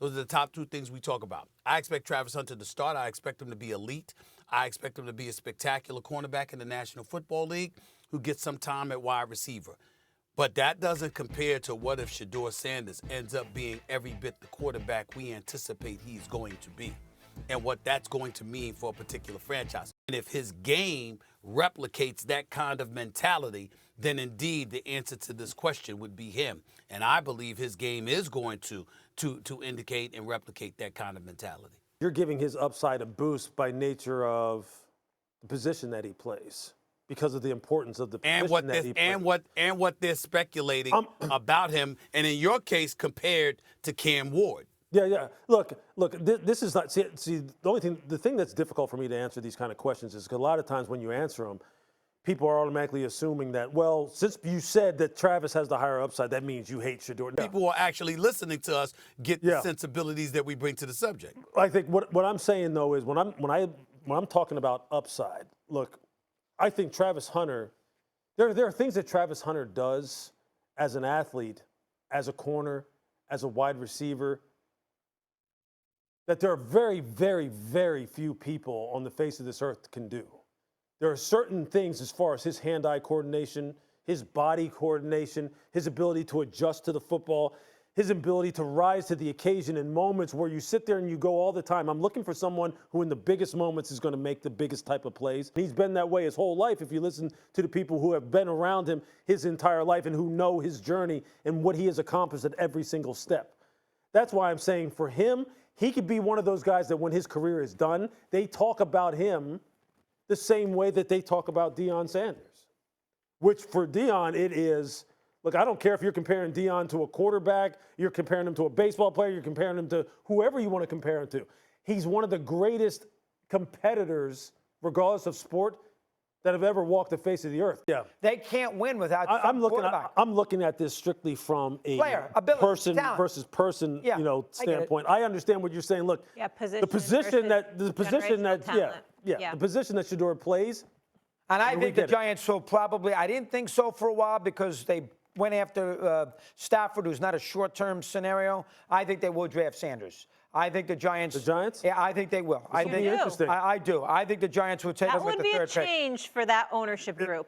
Those are the top two things we talk about. I expect Travis Hunter to start. I expect him to be elite. I expect him to be a spectacular cornerback in the National Football League who gets some time at wide receiver. But that doesn't compare to what if Shedeur Sanders ends up being every bit the quarterback we anticipate he's going to be, and what that's going to mean for a particular franchise. And if his game replicates that kind of mentality, then indeed the answer to this question would be him. And I believe his game is going to indicate and replicate that kind of mentality. You're giving his upside a boost by nature of the position that he plays, because of the importance of the position that he plays. And what they're speculating about him, and in your case, compared to Cam Ward. Yeah. Look. This is not. See, the thing that's difficult for me to answer these kind of questions is because a lot of times when you answer them, people are automatically assuming that, well, since you said that Travis has the higher upside, that means you hate Shedeur. No. People who are actually listening to us get the sensibilities that we bring to the subject. I think what I'm saying though is when I'm talking about upside, look, I think Travis Hunter. There are things that Travis Hunter does as an athlete, as a corner, as a wide receiver, that there are very, very, very few people on the face of this earth can do. There are certain things as far as his hand-eye coordination, his body coordination, his ability to adjust to the football, his ability to rise to the occasion in moments where you sit there and you go all the time, I'm looking for someone who in the biggest moments is going to make the biggest type of plays. He's been that way his whole life if you listen to the people who have been around him his entire life and who know his journey and what he has accomplished at every single step. That's why I'm saying for him, he could be one of those guys that when his career is done, they talk about him the same way that they talk about Deion Sanders, which for Deion, it is, look, I don't care if you're comparing Deion to a quarterback, you're comparing him to a baseball player, you're comparing him to whoever you want to compare him to. He's one of the greatest competitors, regardless of sport, that have ever walked the face of the earth. Yeah, they can't win without I'm looking at this strictly from a player, ability, person talent versus person, standpoint. I understand what you're saying. Look, the position that Shedeur plays. And I think the Giants will probably. I didn't think so for a while because they went after Stafford, who's not a short-term scenario. I think they will draft Sanders. I think the Giants. The Giants? Yeah, I think they will. I think interesting. I do. I think the Giants will take him with the third pick. That would be a change for that ownership group.